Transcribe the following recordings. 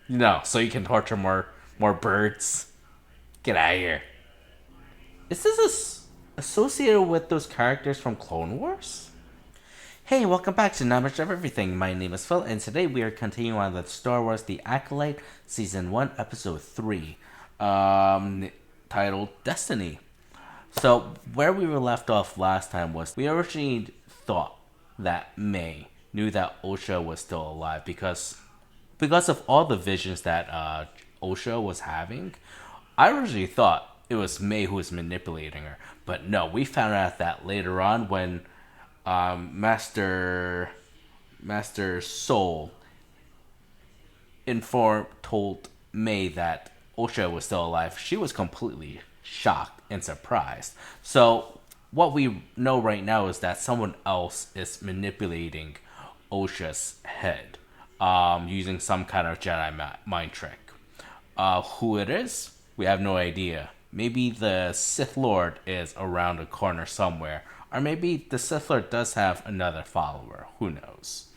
No, so you can torture more birds. Get out of here. Is this associated with those characters from Clone Wars? Hey, welcome back to Not Much of Everything. My name is Phil, and today we are continuing on with Star Wars The Acolyte, Season 1, Episode 3, titled Destiny. So, where we were left off last time was we originally thought that May knew that Osha was still alive because of all the visions that Osha was having. I originally thought it was May who was manipulating her, but no, we found out that later on when Master Soul told May that Osha was still alive, she was completely shocked and surprised. So what we know right now is that someone else is manipulating Osha's head, using some kind of Jedi mind trick. Who it is, we have no idea. Maybe the Sith Lord is around the corner somewhere, or maybe the Sith Lord does have another follower. Who knows?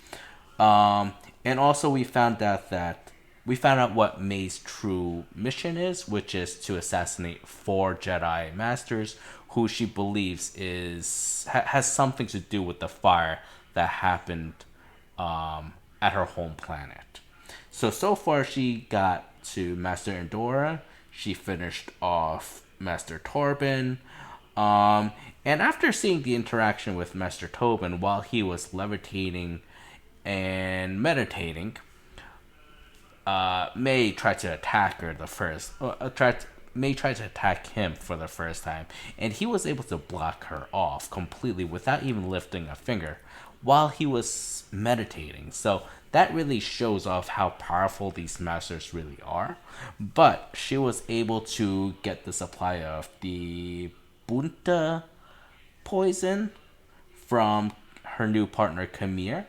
And also, we found out what May's true mission is, which is to assassinate 4 Jedi Masters who she believes has something to do with the fire that happened at her home planet. So far she got to Master Endora. She finished off Master Torben. And after seeing the interaction with Master Tobin while he was levitating and meditating, May tried to attack her the first. May tried to attack him for the first time, and he was able to block her off completely without even lifting a finger while he was meditating. So that really shows off how powerful these masters really are. But she was able to get the supply of the Bunta poison from her new partner Kamir,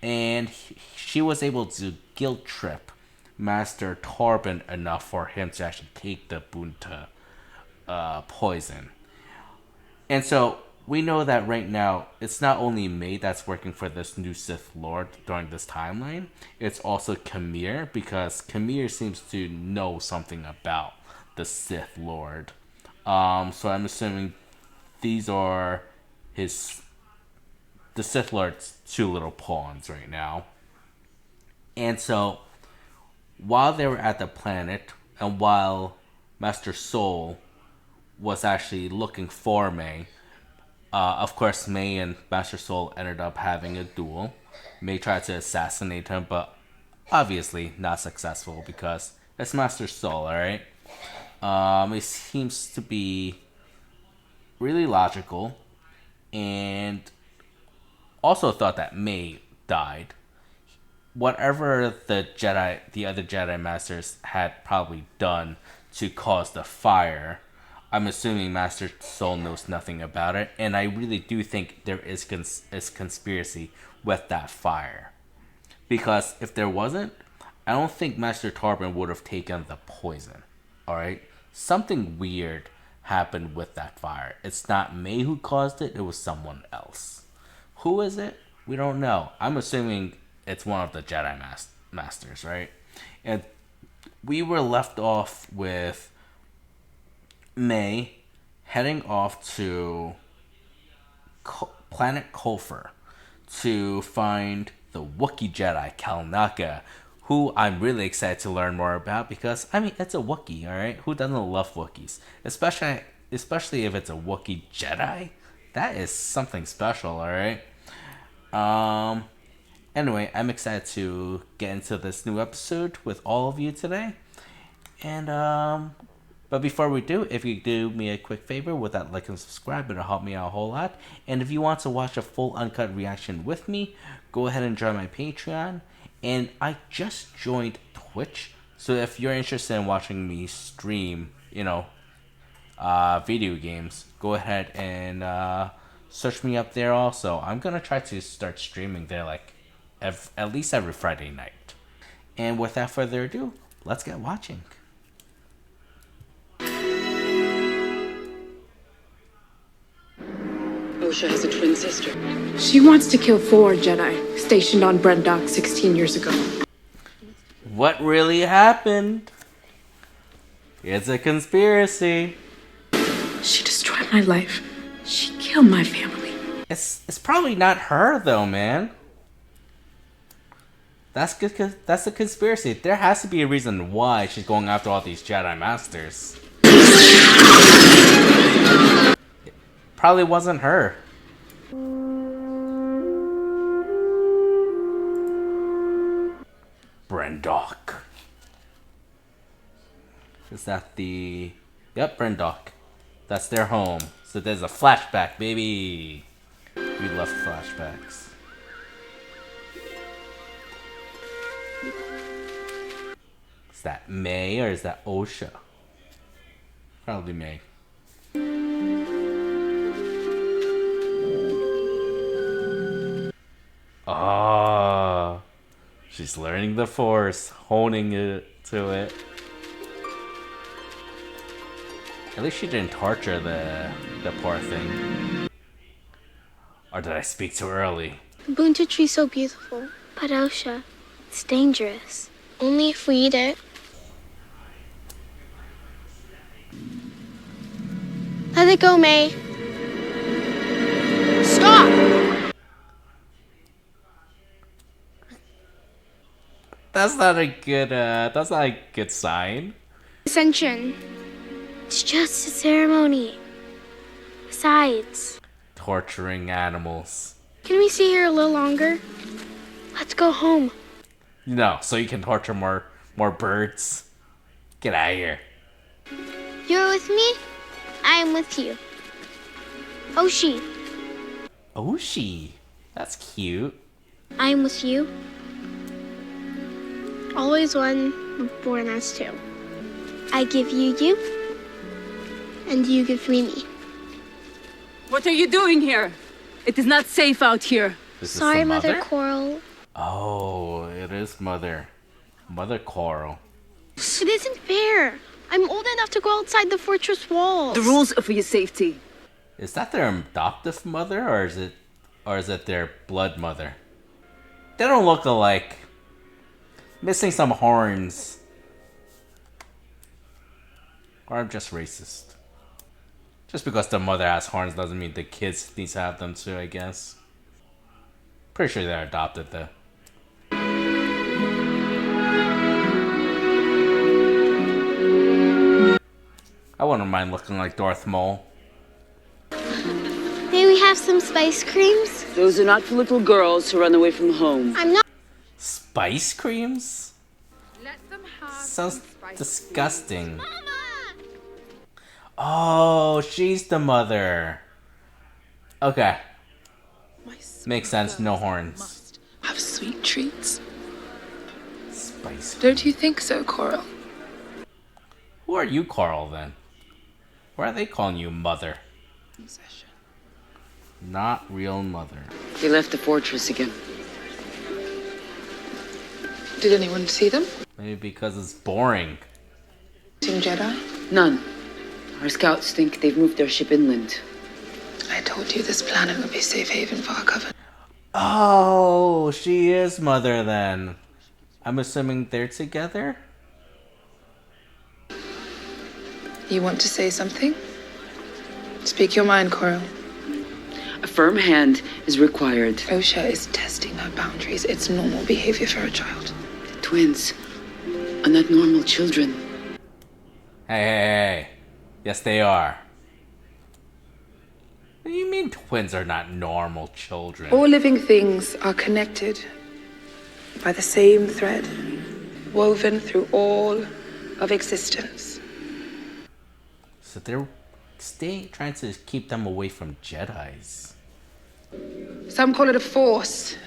and she was able to guilt trip Master Torben enough for him to actually take the Bunta poison. And so we know that right now it's not only May that's working for this new Sith Lord during this timeline, it's also Kamir, because Kamir seems to know something about the Sith Lord. So I'm assuming these are the Sith Lord's 2 little pawns right now. And so while they were at the planet, and while Master Soul was actually looking for May, of course, May and Master Soul ended up having a duel. May tried to assassinate him, but obviously not successful because it's Master Soul, alright? It seems to be really logical, and also thought that May died. Whatever the other Jedi Masters had probably done to cause the fire, I'm assuming Master Soul knows nothing about it, and I really do think there is conspiracy with that fire. Because if there wasn't, I don't think Master Torben would have taken the poison. Alright? Something weird happened with that fire. It's not May who caused it, it was someone else. Who is it? We don't know. I'm assuming it's one of the Jedi Masters, right? And we were left off with May heading off to planet Kulfur to find the Wookiee Jedi Kalnaka, who I'm really excited to learn more about because I mean it's a Wookiee, all right. Who doesn't love Wookiees, especially if it's a Wookiee Jedi? That is something special, all right. Um. Anyway, I'm excited to get into this new episode with all of you today, and but before we do, if you do me a quick favor with that like and subscribe, it'll help me out a whole lot. And if you want to watch a full uncut reaction with me, go ahead and join my Patreon. And I just joined Twitch, so if you're interested in watching me stream, video games, go ahead and search me up there. Also, I'm gonna try to start streaming there like at least every Friday night. And without further ado, let's get watching. Osha has a twin sister. She wants to kill 4 Jedi stationed on Brendok 16 years ago. What really happened? It's a conspiracy. She destroyed my life. She killed my family. It's probably not her though, man. That's good. That's a conspiracy. There has to be a reason why she's going after all these Jedi Masters. Probably wasn't her. Brendok. Is that the... Yep, Brendok. That's their home. So there's a flashback, baby. We love flashbacks. Is that May or is that Osha? Probably May. Oh, she's learning the Force, honing it to it. At least she didn't torture the poor thing. Or did I speak too early? Bunta tree's so beautiful, but Osha, it's dangerous. Only if we eat it. Let it go, May. Stop! That's not a good sign. Ascension. It's just a ceremony. Besides, Torturing animals. can we stay here a little longer? Let's go home. No, so you can torture more birds. Get out of here. You're with me? I am with you. Oshi, Oshi. That's cute. I am with you. Always one, born as two. I give you you, and you give me me. What are you doing here? It is not safe out here. This is Sorry, the Mother Coral. Oh, it is Mother. Mother Coral. It isn't fair. I'm old enough to go outside the fortress walls. The rules are for your safety. Is that their adoptive mother or is it their blood mother? They don't look alike. Missing some horns. Or I'm just racist. Just because the mother has horns doesn't mean the kids need to have them too, I guess. Pretty sure they're adopted though. I wouldn't mind looking like Darth Maul. May we have some spice creams? Those are not for little girls who run away from home. I'm not. Spice creams? Let them have Sounds disgusting. Oh, she's the mother. Okay. Makes sense, no horns. Have sweet treats. Spice. Don't you think so, Coral? Who are you, Carl, then? Why are they calling you mother? Not real mother. They left the fortress again. Did anyone see them? Maybe because it's boring. Team Jedi? None. Our scouts think they've moved their ship inland. I told you this planet would be safe haven for our coven. Oh, she is mother then. I'm assuming they're together? You want to say something? Speak your mind, Coral. A firm hand is required. Osha is testing her boundaries. It's normal behavior for a child. The twins are not normal children. Hey. Yes, they are. What do you mean twins are not normal children? All living things are connected by the same thread, woven through all of existence. So they're trying to keep them away from Jedis. Some call it a force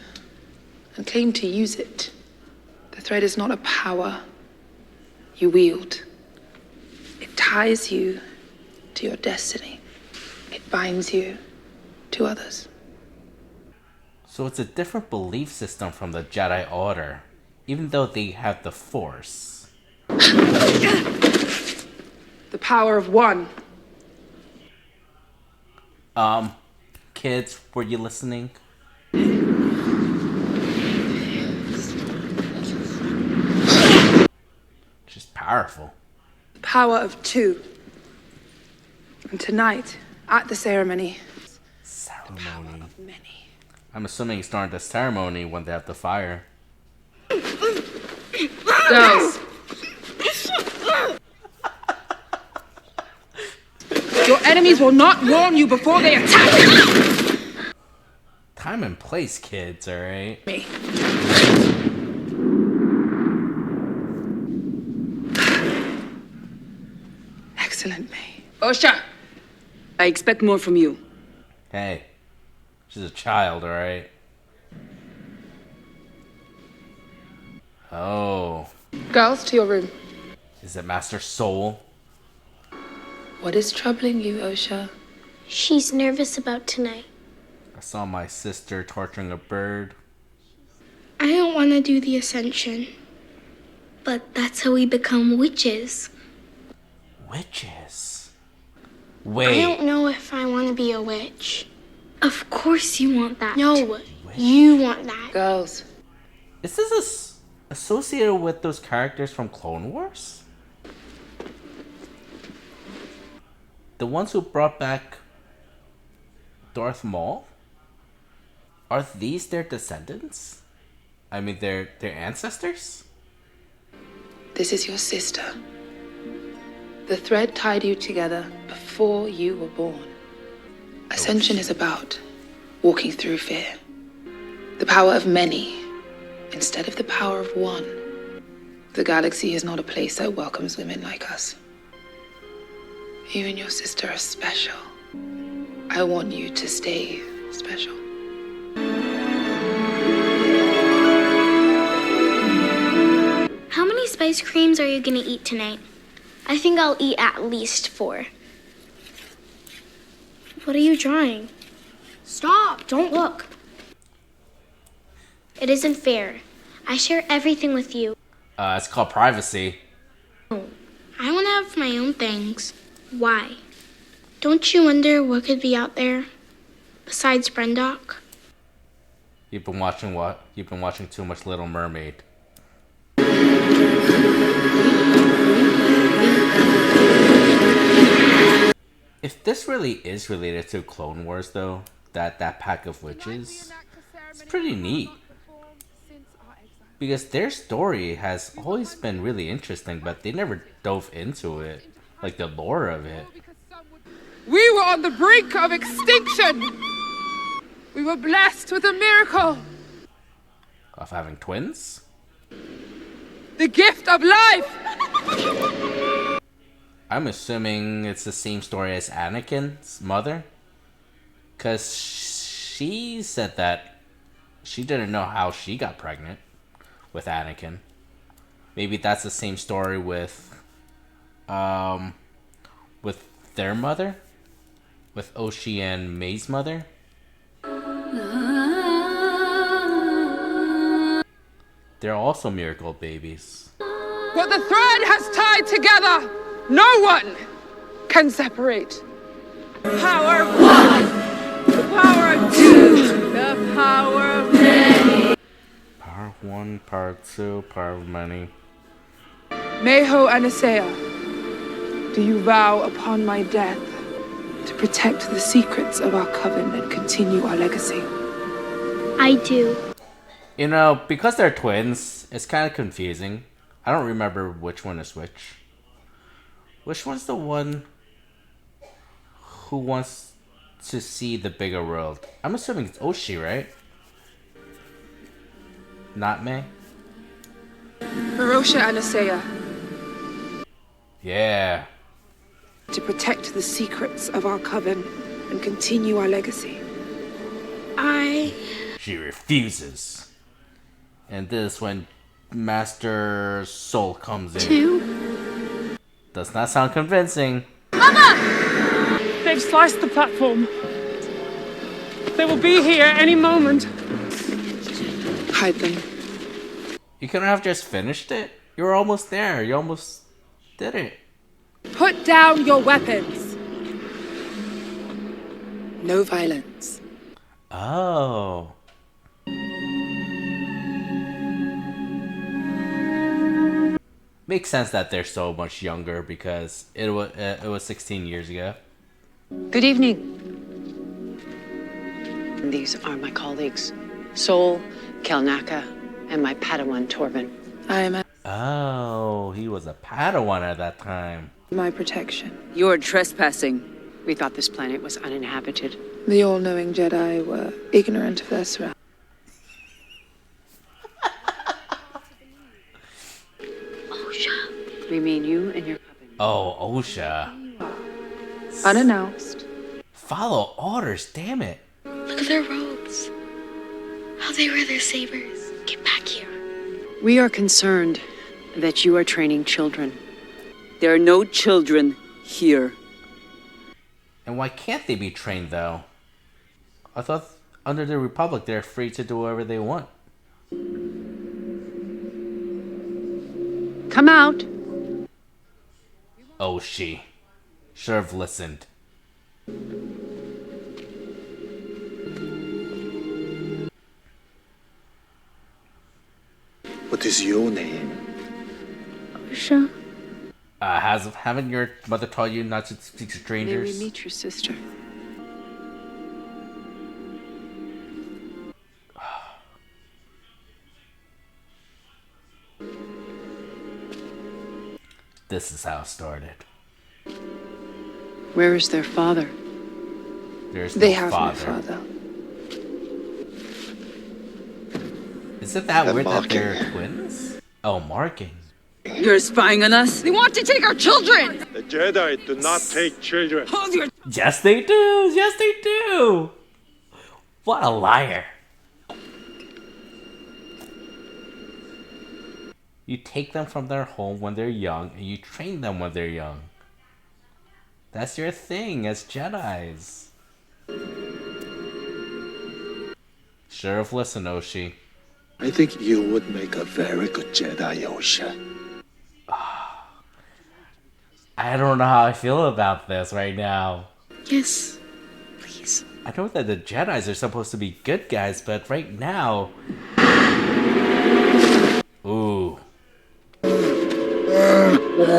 and claim to use it. The thread is not a power you wield. It ties you to your destiny. It binds you to others. So it's a different belief system from the Jedi Order, even though they have the Force. The power of one. Kids, were you listening? powerful. The power of two. And tonight, at the ceremony, Ceremony. many. I'm assuming it's during the ceremony when they have the fire. Girls. Your enemies will not warn you before they attack Time and place, kids, alright? me. Excellent, May. Osha, I expect more from you. Hey, she's a child, alright? Oh, Girls, to your room. is it Master Soul? What is troubling you, Osha? She's nervous about tonight. I saw my sister torturing a bird. I don't want to do the ascension. But that's how we become witches. Witches? I Wait, don't know if I want to be a witch. Of course you want that. No, you want that. Girls. is this associated with those characters from Clone Wars? The ones who brought back Darth Maul? Are these their descendants? I mean, their ancestors? This is your sister. The thread tied you together before you were born. Ascension is about walking through fear. The power of many instead of the power of one. The galaxy is not a place that welcomes women like us. You and your sister are special. I want you to stay special. How many spice creams are you gonna eat tonight? I think I'll eat at least 4. What are you drawing? Stop! Don't look. It isn't fair. I share everything with you. It's called privacy. I want to have my own things. Why? Don't you wonder what could be out there besides Brendock? You've been watching what? You've been watching too much Little Mermaid. If this really is related to Clone Wars, though, that pack of witches, it's pretty neat. Because their story has always been really interesting, but they never dove into it, like the lore of it. We were on the brink of extinction. We were blessed with a miracle. Of having twins? The gift of life. I'm assuming it's the same story as Anakin's mother. Because she said that she didn't know how she got pregnant with Anakin. Maybe that's the same story with their mother? With Oshi and May's mother? They're also miracle babies. What the thread has tied together, no one can separate. Power of one, the power of two, the power of many. Power of one, power of two, power of many. Mayho and Asea, do you vow upon my death to protect the secrets of our coven and continue our legacy? I do. You know, because they're twins, it's kind of confusing. I don't remember which one is which. Which one's the one who wants to see the bigger world? I'm assuming it's Oshi, right? Not May? Hirosha and Asea, Yeah. to protect the secrets of our coven and continue our legacy. She refuses. And this is when Master Soul comes in. 2. Does not sound convincing. They've sliced the platform. They will be here any moment. Hide them. You couldn't have just finished it? You were almost there. You almost did it. Put down your weapons. No violence. Oh. Makes sense that they're so much younger because it was 16 years ago. Good evening. These are my colleagues, Sol, Kelnaka, and my Padawan, Torvin. I am at Oh, he was a Padawan at that time. my protection. You're trespassing. We thought this planet was uninhabited. The all-knowing Jedi were ignorant of their surroundings. We mean you and your coven. Oh, OSHA. Unannounced. Follow orders, damn it. Look at their robes. How they wear their sabers. Get back here. We are concerned that you are training children. There are no children here. And why can't they be trained, though? I thought under the Republic they're free to do whatever they want. Come out. Oh, she should have listened. What is your name? Sure. Haven't your mother taught you not to speak to May strangers? we meet your sister? This is how it started. Where is their father? There's They no have father. no father. Is it that The weird that marking. they're twins? Oh, marking. You're spying on us? They want to take our children! The Jedi do not take children. Hold your... Yes, they do. Yes, they do. What a liar. You take them from their home when they're young, and you train them when they're young. That's your thing as Jedis. Sheriff, listen, Oshi. I think you would make a very good Jedi, Osha. I don't know how I feel about this right now. Yes. Please. I know that the Jedis are supposed to be good guys, but right now... Ooh.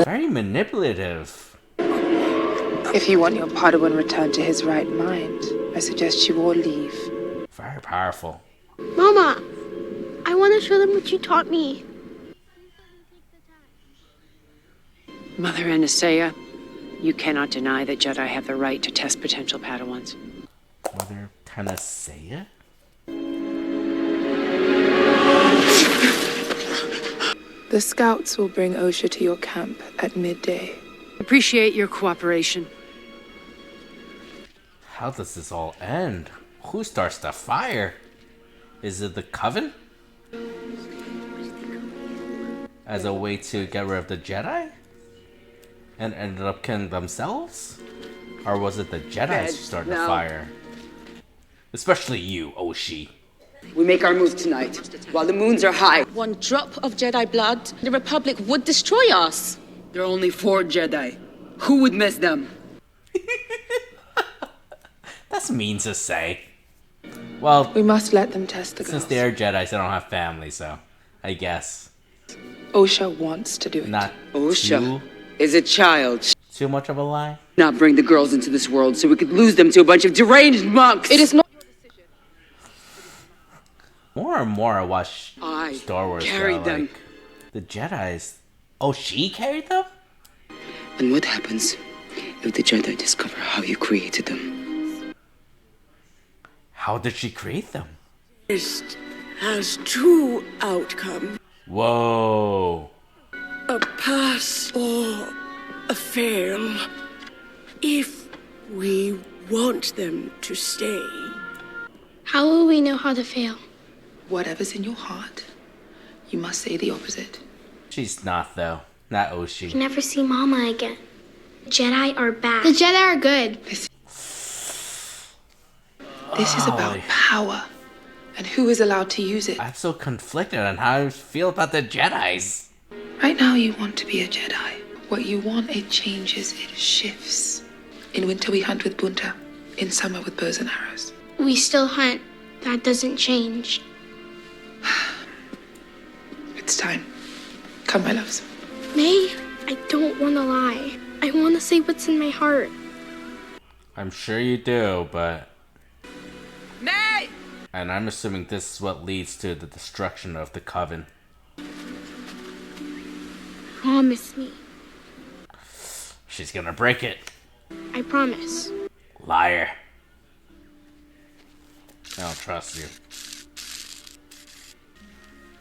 Very manipulative. If you want your Padawan returned to his right mind, I suggest you all leave. Very powerful. Mama, I want to show them what you taught me. Mother Anastasia, you cannot deny that Jedi have the right to test potential Padawans. Mother Panacea? The scouts will bring Osha to your camp at midday. Appreciate your cooperation. How does this all end? Who starts the fire? Is it the Coven? As a way to get rid of the Jedi? And ended up killing themselves? Or was it the Jedi who started the No. fire? Especially you, Oshi. We make our move tonight, while the moons are high. One drop of Jedi blood, the Republic would destroy us. There are only 4 Jedi. Who would miss them? That's mean to say. Well, We must let them test the since girls. they are Jedi, they don't have family, so I guess Osha wants to do it. not Osha is a child. too much of a lie. Not bring the girls into this world so we could lose them to a bunch of deranged monks. It is not. More and more I watch I Star Wars. carried though, them. like, the Jedi's. Oh, she carried them? And what happens if the Jedi discover how you created them? How did she create them? Has 2 outcomes: Whoa. a pass or a fail. If we want them to stay, How will we know how to fail? Whatever's in your heart, you must say the opposite. She's not, though. Not We Oshi. can never see Mama again. Jedi are bad. The Jedi are good. This is about power and who is allowed to use it. I'm so conflicted on how I feel about the Jedi's. Right now, you want to be a Jedi. What you want, it changes, it shifts. In winter, we hunt with bunta. In summer, with bows and arrows. We still hunt. That doesn't change. It's time. Come, my loves. May, I don't want to lie. I want to say what's in my heart. I'm sure you do, but... May! And I'm assuming this is what leads to the destruction of the Coven. Promise me. She's gonna break it. I promise. Liar. I don't trust you.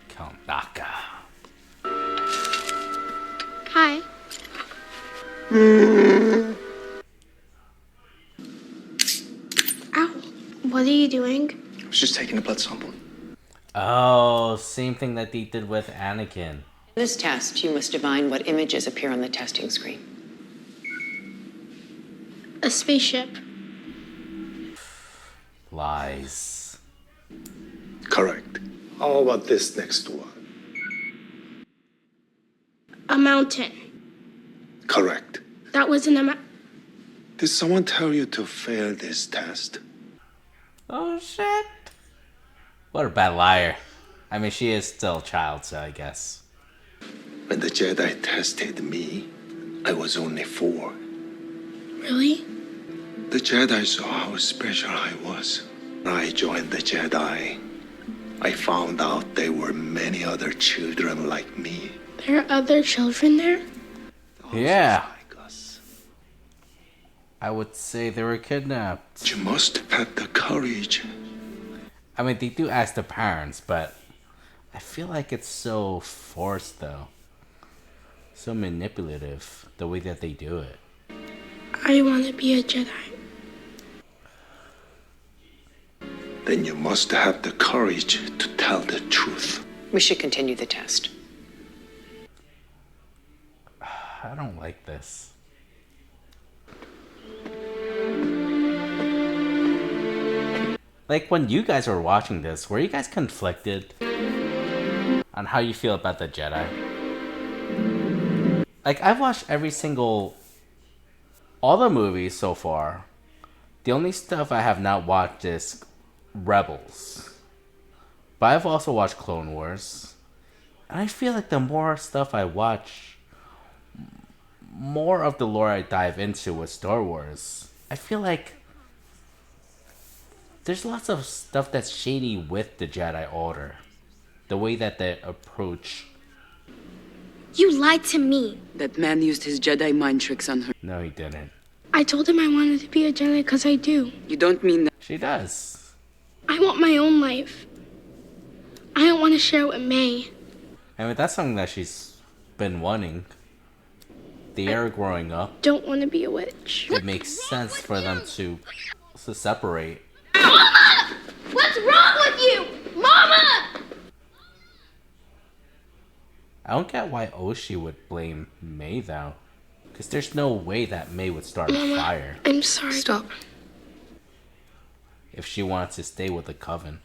Count Naka. Hi. Ow. What are you doing? I was just taking a blood sample. Oh, same thing that they did with Anakin. In this test, you must divine what images appear on the testing screen. A spaceship. Lies. Correct. How about this next one? A mountain. Correct. That wasn't a Did someone tell you to fail this test? Oh, shit. What a bad liar. I mean, she is still a child, so I guess. When the Jedi tested me, I was only 4. Really? The Jedi saw how special I was. When I joined the Jedi, I found out there were many other children like me. There are other children there? Yeah. I would say they were kidnapped. You must have the courage. I mean, they do ask the parents, but I feel like it's so forced, though. So manipulative, the way that they do it. I want to be a Jedi. Then you must have the courage to tell the truth. We should continue the test. I don't like this. Like, when you guys were watching this, were you guys conflicted on how you feel about the Jedi? Like, I've watched all the movies so far. The only stuff I have not watched is Rebels. But I've also watched Clone Wars. And I feel like the more stuff I watch, more of the lore I dive into with Star Wars. I feel like there's lots of stuff that's shady with the Jedi Order. The way that they approach... You lied to me. That man used his Jedi mind tricks on her. No, he didn't. I told him I wanted to be a Jedi because I do. You don't mean that. She does. I want my own life. I don't want to share it with May. I mean, that's something that she's been wanting. The era growing up. Don't want to be a witch. It makes sense for them to separate. Mama! What's wrong with you? Mama! I don't get why Oshi would blame May, though. Because there's no way that May would start a fire. I'm sorry. Stop. If she wanted to stay with the Coven.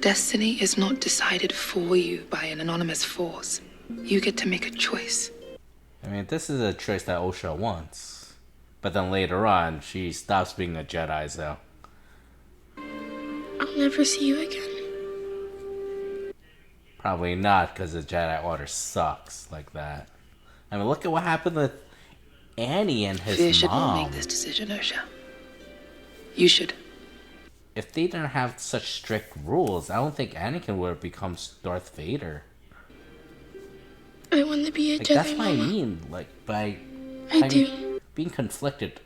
Destiny is not decided for you by an anonymous force. You get to make a choice. I mean, this is a choice that Osha wants. But then later on, she stops being a Jedi, so... I'll never see you again. Probably not, because the Jedi Order sucks like that. I mean, look at what happened with Annie and his Fear should mom. not make this decision, Osha. You should. If they didn't have such strict rules, I don't think Anakin would have become Darth Vader. I want to be a Like, Jedi, that's what Mama. I mean. Like, by I do. being conflicted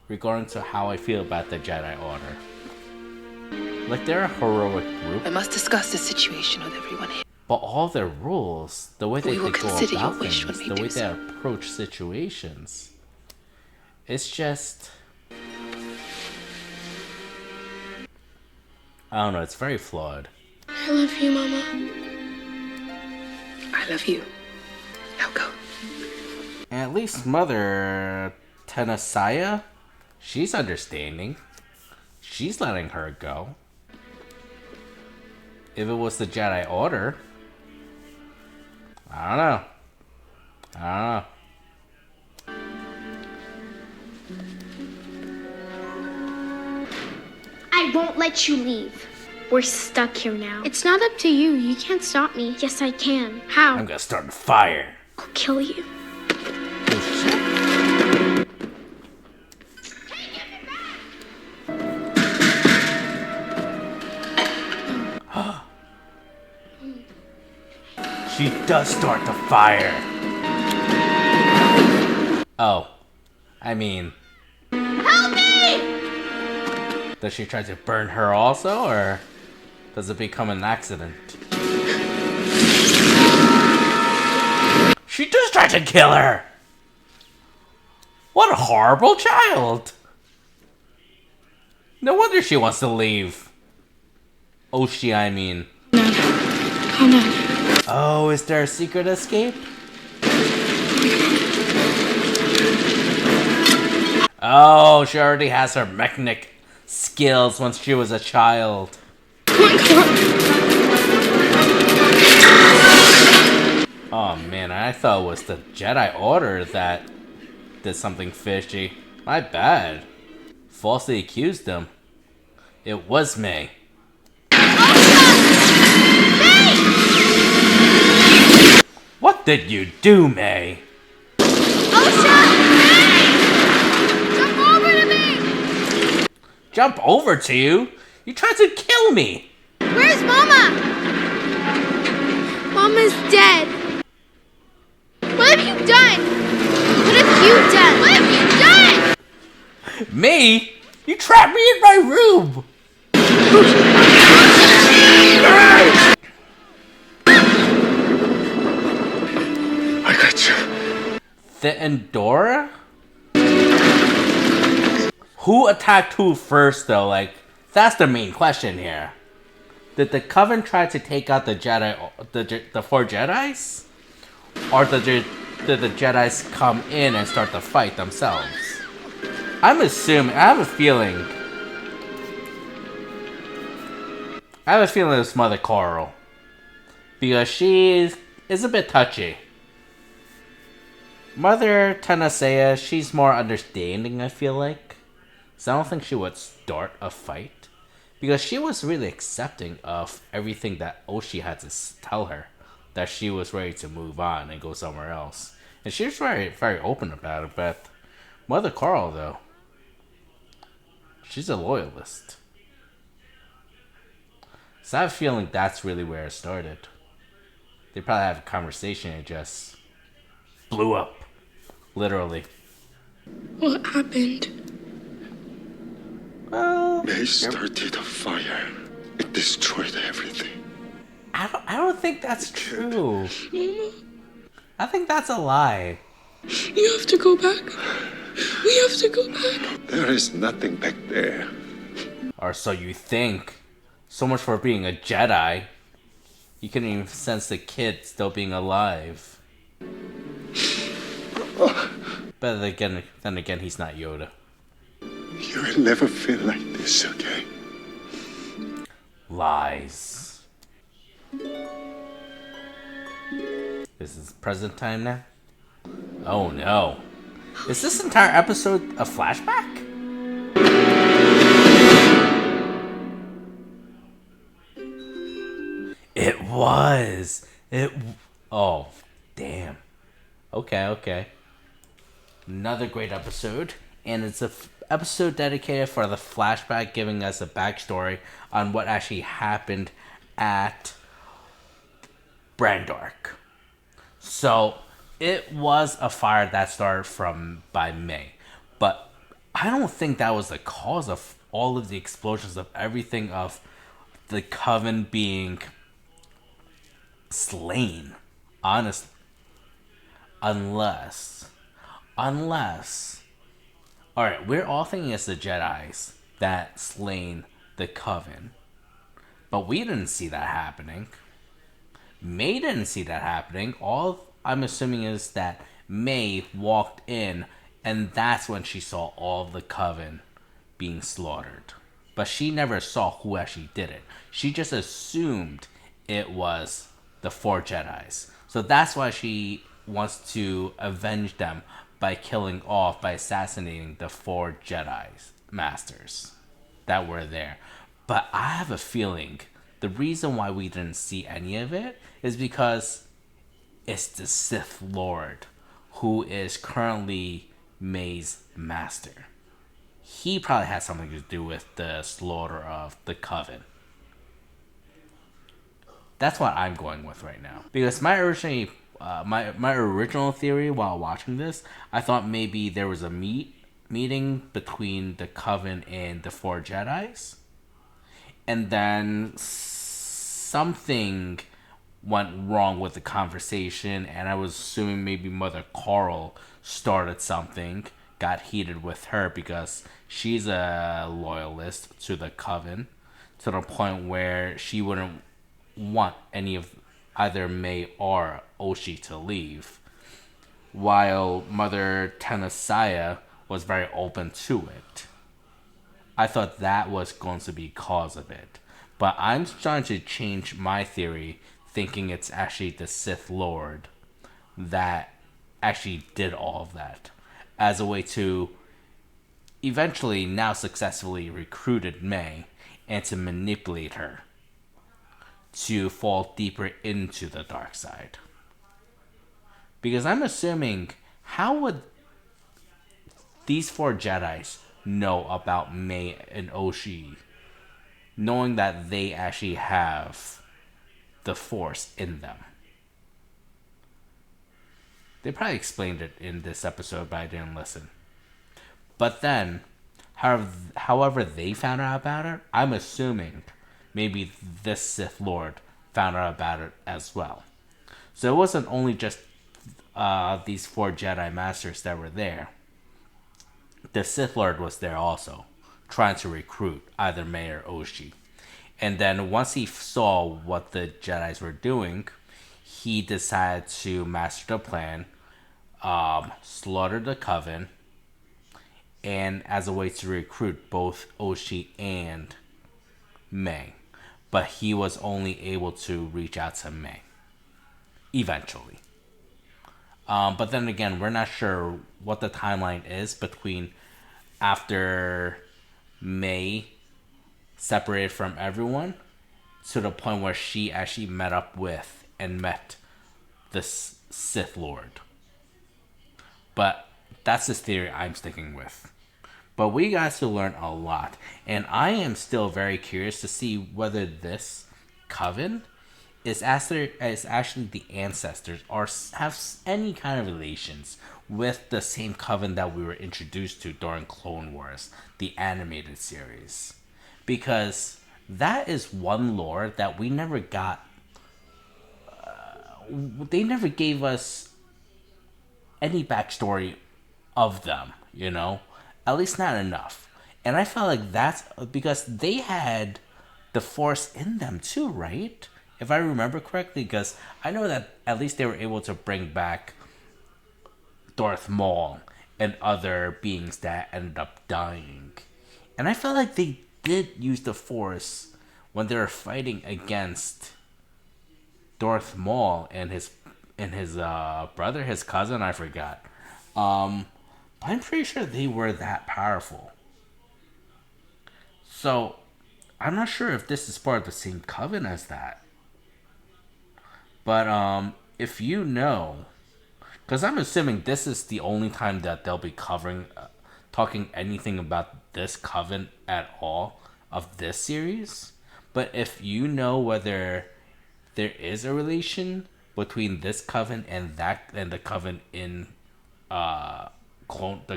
regarding to how I feel about the Jedi Order. Like, they're a heroic group. I must discuss the situation with everyone here. But all their rules, the way that We they will go consider your about wish things, when we the do way so. they approach situations, it's just... I don't know, it's very flawed. I love you, Mama. I love you. Now go. And at least Mother Tenasaya, she's understanding. She's letting her go. If it was the Jedi Order, I don't know. I won't let you leave. We're stuck here now. It's not up to you. You can't stop me. Yes, I can. How? I'm gonna start a fire. I'll kill you. She does start the fire. Oh. I mean... Help me! Does she try to burn her also, or does it become an accident? She does try to kill her! What a horrible child! No wonder she wants to leave. Oshi, I mean. Oh no. Oh, is there a secret escape? Oh, she already has her mechanic skills once she was a child. Oh man, I thought it was the Jedi Order that did something fishy. My bad. Falsely accused them. It was May. What did you do, May? Jump over to me! Jump over to you? You tried to kill me! Where's Mama? Mama's dead. What have you done? What have you done? What have you done? Me? You trapped me in my room! I got you. The Endora? Who attacked who first, though? Like, that's the main question here. Did the Coven try to take out the Jedi, the four Jedis? Or did the Jedis come in and start the fight themselves? I'm assuming, I have a feeling it's Mother Coral. Because she is a bit touchy. Mother Tanasea, she's more understanding, I feel like. So I don't think she would start a fight. Because she was really accepting of everything that Oshi had to tell her. That she was ready to move on and go somewhere else. And she was very, very open about it. But Mother Coral, though, she's a loyalist. So I have a feeling that's really where it started. They probably have a conversation and it just blew up. Literally. What happened? Well, They started a fire. It destroyed everything. I don't think that's true. Mama, I think that's a lie. you have to go back. We have to go back. There is nothing back there. Or so you think. So much for being a Jedi. You couldn't even sense the kid still being alive. But then again, he's not Yoda. You will never feel like this again. Lies. This is present time now? Oh no. Is this entire episode a flashback? It was. Oh, damn. Okay. Another great episode. And it's a episode dedicated for the flashback, giving us a backstory on what actually happened at Brandark. So, it was a fire that started by May. But I don't think that was the cause of all of the explosions of everything of the Coven being slain. Honestly. Unless. Alright, we're all thinking it's the Jedis that slain the Coven. But we didn't see that happening. May didn't see that happening. All I'm assuming is that May walked in and that's when she saw all of the Coven being slaughtered. But she never saw who actually did it. She just assumed it was the four Jedis. So that's why she wants to avenge them by assassinating the four Jedi masters that were there. But I have a feeling the reason why we didn't see any of it is because it's the Sith Lord who is currently May's master. He probably has something to do with the slaughter of the Coven. That's what I'm going with right now. Because my original theory while watching this, I thought maybe there was a meeting between the Coven and the four Jedis, and then something went wrong with the conversation, and I was assuming maybe Mother Coral started something, got heated with her because she's a loyalist to the Coven, to the point where she wouldn't want any of either May or Oshi to leave, while Mother Tenasaya was very open to it. I thought that was going to be cause of it. But I'm trying to change my theory, thinking it's actually the Sith Lord that actually did all of that, as a way to eventually now successfully recruited May and to manipulate her to fall deeper into the dark side. Because I'm assuming, how would these four Jedis know about May and Oshi, knowing that they actually have the Force in them? They probably explained it in this episode, but I didn't listen. But then, however they found out about it, I'm assuming maybe this Sith Lord found out about it as well. So it wasn't only just these four Jedi Masters that were there. The Sith Lord was there also, trying to recruit either May or Oshi. And then once he saw what the Jedis were doing, he decided to master the plan, slaughter the Coven, and as a way to recruit both Oshi and May. But he was only able to reach out to May eventually. But then again, we're not sure what the timeline is between after May separated from everyone to the point where she actually met up with and met the Sith Lord. But that's the theory I'm sticking with. But we got to learn a lot, and I am still very curious to see whether this Coven is actually the ancestors or have any kind of relations with the same Coven that we were introduced to during Clone Wars, the animated series. Because that is one lore that we never got. They never gave us any backstory of them, you know? At least not enough. And I felt like that's because they had the Force in them too, right? If I remember correctly, because I know that at least they were able to bring back Darth Maul and other beings that ended up dying. And I felt like they did use the Force when they were fighting against Darth Maul and his brother, his cousin, I forgot. I'm pretty sure they were that powerful. So, I'm not sure if this is part of the same Coven as that. But if you know, because I'm assuming this is the only time that they'll be talking anything about this Coven at all of this series. But if you know whether there is a relation between this Coven and the Coven in the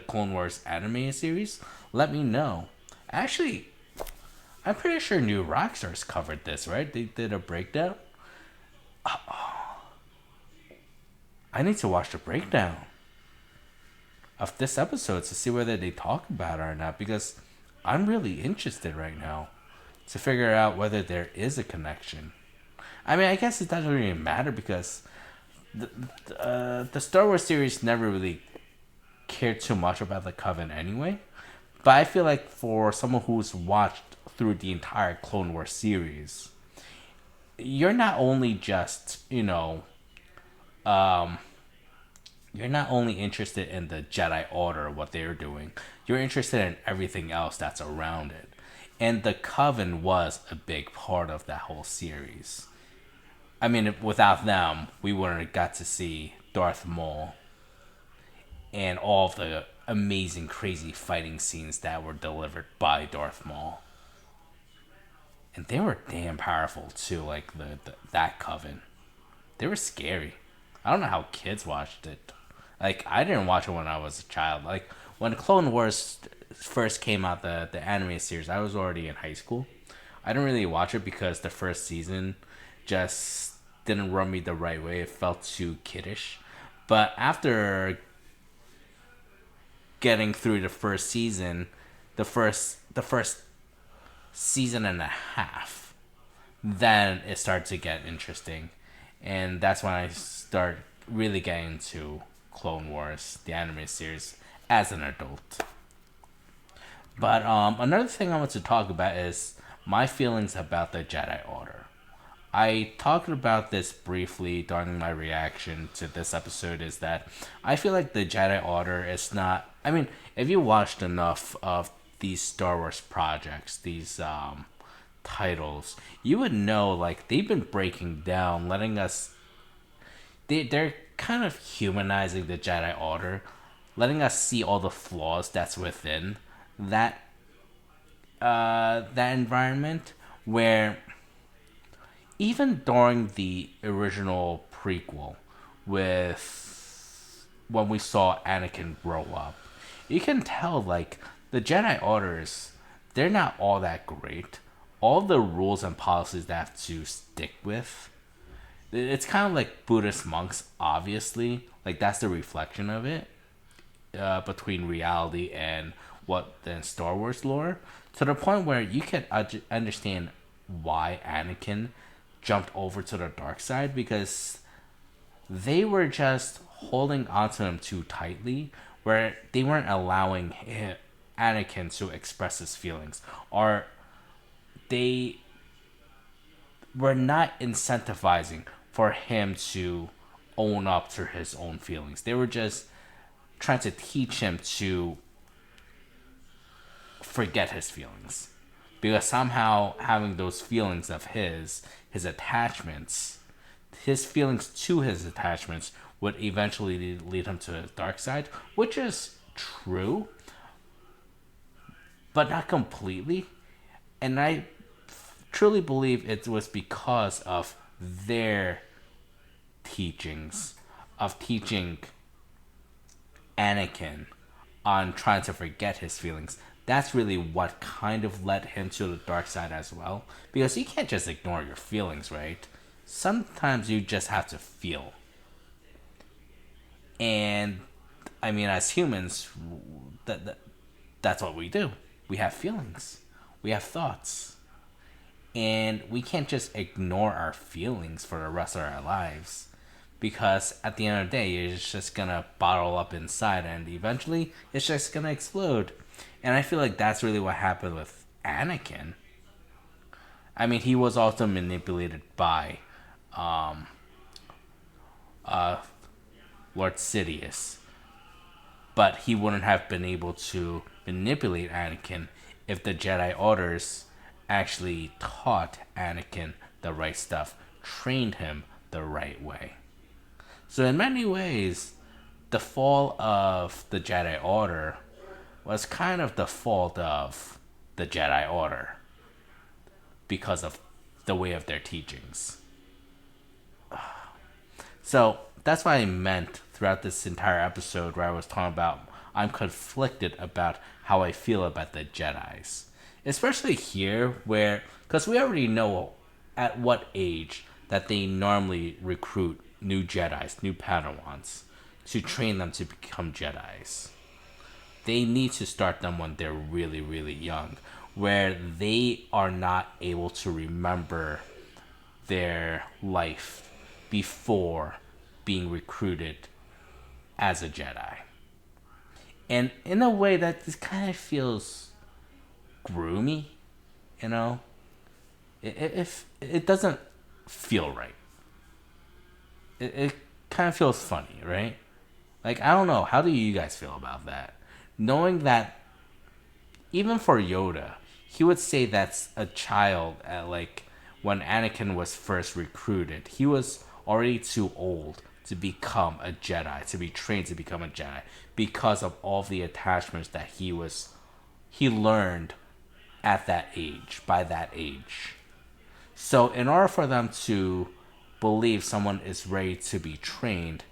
Clone Wars anime series, let me know. Actually, I'm pretty sure New Rockstars covered this, right? They did a breakdown. I need to watch the breakdown of this episode to see whether they talk about it or not, because I'm really interested right now to figure out whether there is a connection. I mean, I guess it doesn't really matter because the Star Wars series never really cared too much about the Coven anyway. But I feel like for someone who's watched through the entire Clone Wars series, you're not only just, you're not only interested in the Jedi Order, what they're doing, you're interested in everything else that's around it. And the Coven was a big part of that whole series. I mean, without them, we wouldn't have got to see Darth Maul and all of the amazing, crazy fighting scenes that were delivered by Darth Maul. And they were damn powerful too, like that Coven. They were scary. I don't know how kids watched it. Like, I didn't watch it when I was a child. Like, when Clone Wars first came out, the anime series, I was already in high school. I didn't really watch it because the first season just didn't rub me the right way. It felt too kiddish. But after getting through the first season, the first season and a half, then it started to get interesting. And that's when I start really getting into Clone Wars, the anime series, as an adult. But another thing I want to talk about is my feelings about the Jedi Order. I talked about this briefly during my reaction to this episode, is that I feel like the Jedi Order is not... I mean, if you watched enough of these Star Wars projects, these titles, you would know, like, they've been breaking down, letting us... They're kind of humanizing the Jedi Order, letting us see all the flaws that's within that environment, where even during the original prequel, with when we saw Anakin grow up, you can tell, like, the Jedi Orders, they're not all that great. All the rules and policies they have to stick with, it's kind of like Buddhist monks, obviously. Like, that's the reflection of it, between reality and what the Star Wars lore, to the point where you can understand why Anakin jumped over to the dark side, because they were just holding onto him too tightly, where they weren't allowing Anakin to express his feelings, or they were not incentivizing for him to own up to his own feelings. They were just trying to teach him to forget his feelings, because somehow having those feelings of his attachments, his feelings to his attachments, would eventually lead him to the dark side, which is true, but not completely. And I truly believe it was because of their teachings, of teaching Anakin on trying to forget his feelings. That's really what kind of led him to the dark side as well. Because you can't just ignore your feelings, right? Sometimes you just have to feel. And, I mean, as humans, that's what we do. We have feelings. We have thoughts. And we can't just ignore our feelings for the rest of our lives. Because at the end of the day, it's just gonna bottle up inside, and eventually it's just gonna explode. And I feel like that's really what happened with Anakin. I mean, he was also manipulated by Lord Sidious. But he wouldn't have been able to manipulate Anakin if the Jedi Orders actually taught Anakin the right stuff, trained him the right way. So in many ways, the fall of the Jedi Order was kind of the fault of the Jedi Order, because of the way of their teachings. So that's what I meant throughout this entire episode, where I was talking about I'm conflicted about how I feel about the Jedis. Especially here, where, because we already know at what age that they normally recruit new Jedis, new Padawans, to train them to become Jedis. They need to start them when they're really, really young, where they are not able to remember their life before being recruited as a Jedi. And in a way that this kind of feels groomy, you know? It doesn't feel right. It kind of feels funny, right? Like, I don't know. How do you guys feel about that? Knowing that even for Yoda, he would say that's a child at like when Anakin was first recruited. He was already too old to become a Jedi, to be trained to become a Jedi because of all the attachments that he learned at that age, by that age. So in order for them to believe someone is ready to be trained,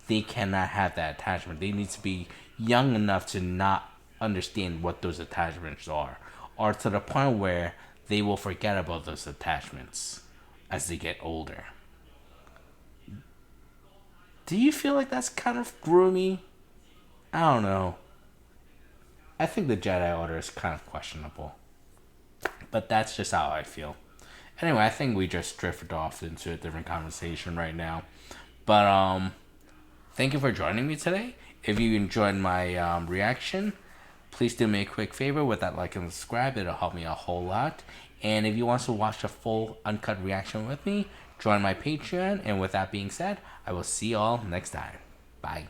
they cannot have that attachment. They need to be young enough to not understand what those attachments are, or to the point where they will forget about those attachments as they get older. Do you feel like that's kind of groomy? I don't know. I think the Jedi Order is kind of questionable. But that's just how I feel. Anyway, I think we just drifted off into a different conversation right now. But thank you for joining me today. If you enjoyed my reaction, please do me a quick favor with that like and subscribe. It'll help me a whole lot. And if you want to watch a full uncut reaction with me, join my Patreon. And with that being said, I will see you all next time. Bye.